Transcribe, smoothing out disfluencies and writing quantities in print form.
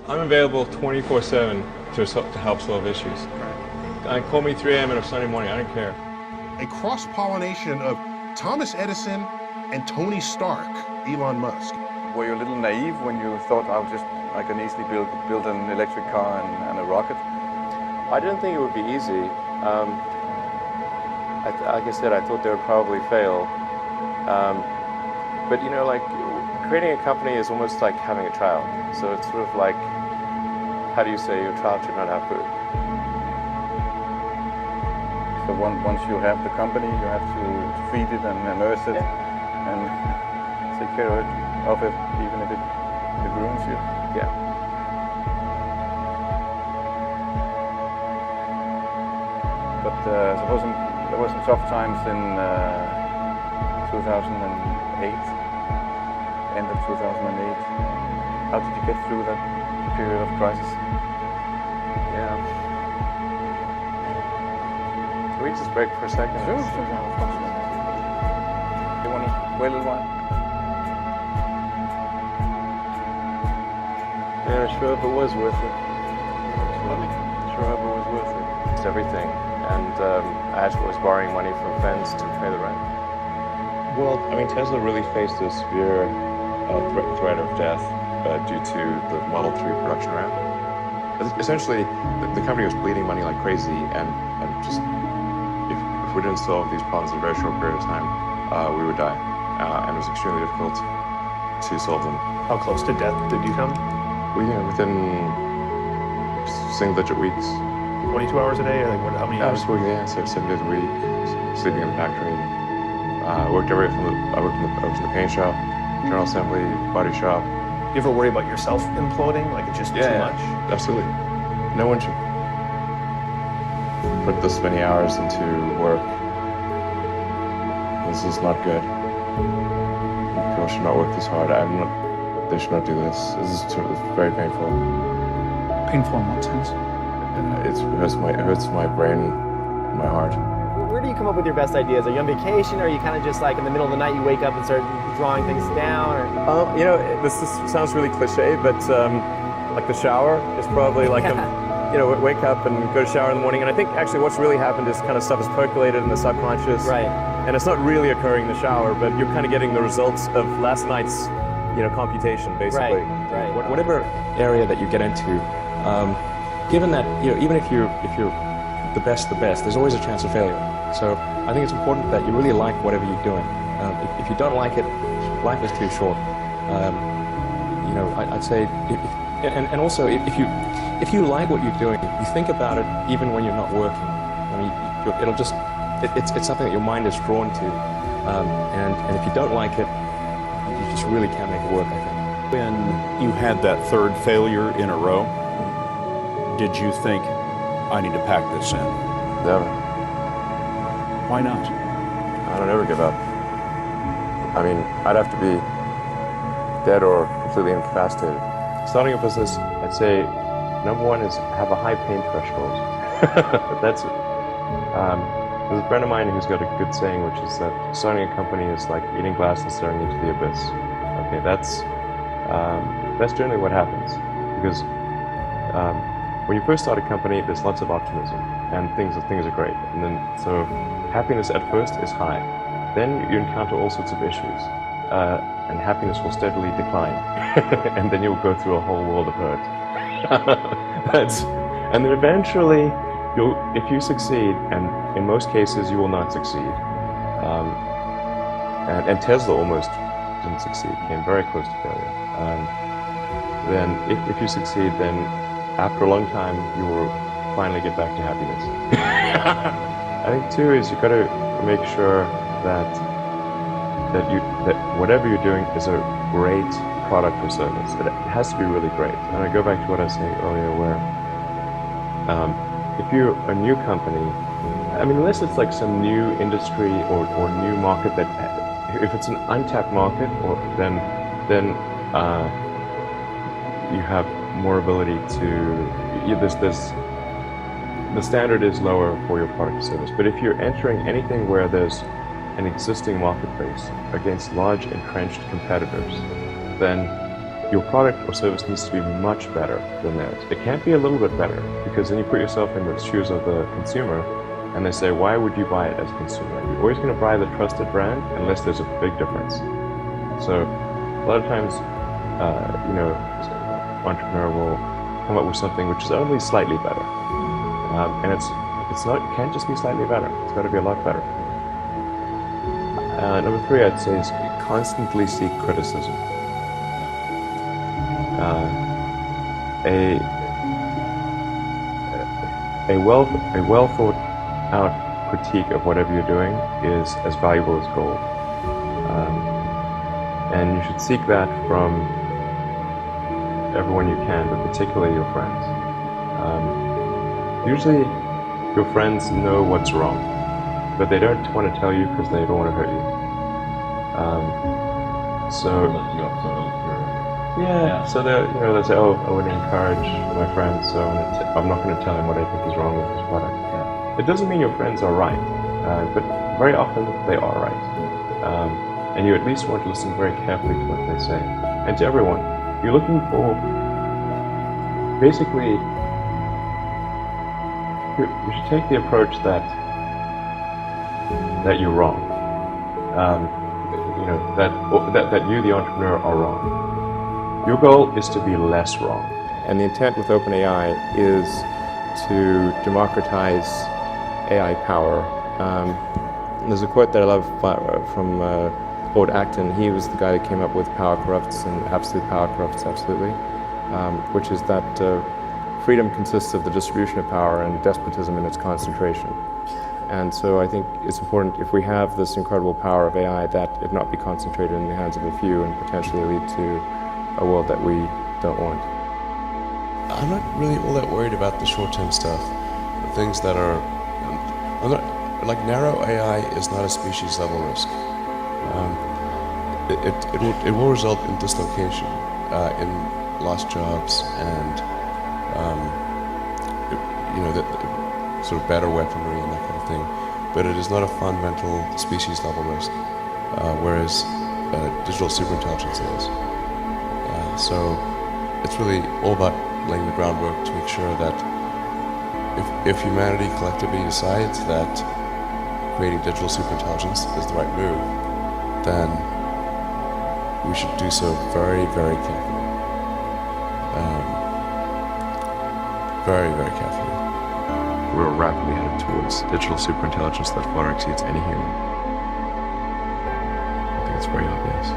I'm available 24/7 to help solve issues. Call me 3 a.m. on a Sunday morning, I don't care. A cross-pollination of Thomas Edison and Tony Stark, Elon Musk. Were you a little naive when you thought I can easily build an electric car and a rocket? I didn't think it would be easy. Like I said, I thought they would probably fail. But you know, like creating a company is almost like having a child. So it's sort of like, how do you say your child should not have food? So once you have the company, you have to feed it and nurse it and take care of it, even if it ruins you. Yeah. But suppose there were some tough times in 2008, end of 2008. How did you get through that period of crisis? Yeah. Can we just break for a second? Sure, of course. You want to wait a little while? Yeah, sure, but it was worth it. Sure, but it was worth it. It's everything. And I actually was borrowing money from friends to pay the rent. Well, I mean, Tesla really faced a severe threat of death due to the Model 3 production ramp. Essentially, the company was bleeding money like crazy, and just if we didn't solve these problems in a very short period of time, we would die. And it was extremely difficult to solve them. How close to death did you come? Within single-digit weeks. 22 hours a day, or like how many hours? I was working, 7 days a week, sleeping in the factory. I worked everywhere I was in the paint shop, general assembly, body shop. You ever worry about yourself imploding? Like it's just too much? Absolutely. No one should put this many hours into work. This is not good. People should not work this hard. They should not do this. This is very painful. Painful in what sense? It hurts my brain, my heart. Where do you come up with your best ideas? Are you on vacation, or are you kind of just like in the middle of the night you wake up and start drawing things down? Or? You know, this sounds really cliche, but like the shower is probably like wake up and go to shower in the morning. And I think actually what's really happened is kind of stuff is percolated in the subconscious. Right. And it's not really occurring in the shower, but you're kind of getting the results of last night's, computation, basically. Right. Whatever area that you get into, given that, even if you're the best, there's always a chance of failure. So I think it's important that you really like whatever you're doing. If you don't like it, life is too short. I'd say, and also if you like what you're doing, you think about it even when you're not working. I mean, it's something that your mind is drawn to, and if you don't like it, you just really can't make it work, I think. When you had that third failure in a row, did you think, I need to pack this in? Never. Why not? I don't ever give up. I mean, I'd have to be dead or completely incapacitated. Starting a business, I'd say, number one is have a high pain threshold. That's it. There's a friend of mine who's got a good saying, which is that starting a company is like eating glass and staring into the abyss. Okay, that's generally what happens, because when you first start a company, there's lots of optimism and things are great, and then so happiness at first is high. Then you encounter all sorts of issues, and happiness will steadily decline, and then you'll go through a whole world of hurt. And then eventually, if you succeed, and in most cases you will not succeed, and Tesla almost didn't succeed, came very close to failure. Then if you succeed, then after a long time you will finally get back to happiness. I think too is you've got to make sure that whatever you're doing is a great product or service. It has to be really great. And I go back to what I was saying earlier, where if you're a new company, I mean, unless it's like some new industry or new market that, if it's an untapped market, then you have more ability to, the standard is lower for your product or service. But if you're entering anything where there's an existing marketplace against large entrenched competitors, then your product or service needs to be much better than theirs. It can't be a little bit better, because then you put yourself in the shoes of the consumer and they say, why would you buy it as a consumer? You're always going to buy the trusted brand unless there's a big difference. So a lot of times, entrepreneur will come up with something which is only slightly better. And it can't just be slightly better. It's got to be a lot better. Number 3, I'd say, is constantly seek criticism. A well thought out critique of whatever you're doing is as valuable as gold. And you should seek that from everyone you can, but particularly your friends. Usually your friends know what's wrong, but they don't want to tell you because they don't want to hurt you. So they'll say, oh, I wouldn't encourage my friends, so I'm not going to tell him what I think is wrong with his product. It doesn't mean your friends are right, but very often they are right. And you at least want to listen very carefully to what they say. And to everyone, you're looking for, basically, you should take the approach that you're wrong. That you, the entrepreneur, are wrong. Your goal is to be less wrong. And the intent with OpenAI is to democratize AI power. There's a quote that I love from Lord Acton. He was the guy that came up with power corrupts and absolute power corrupts absolutely, which is that freedom consists of the distribution of power and despotism in its concentration. And so I think it's important, if we have this incredible power of AI, that it not be concentrated in the hands of a few and potentially lead to a world that we don't want. I'm not really all that worried about the short-term stuff. The things that are, narrow AI is not a species-level risk. It will result in dislocation, in lost jobs, and sort of better weaponry and that kind of thing. But it is not a fundamental species-level risk, whereas digital superintelligence is. So it's really all about laying the groundwork to make sure that if humanity collectively decides that creating digital superintelligence is the right move, then we should do so very, very carefully. Very, very carefully. We're rapidly headed towards digital superintelligence that far exceeds any human. I think it's very obvious.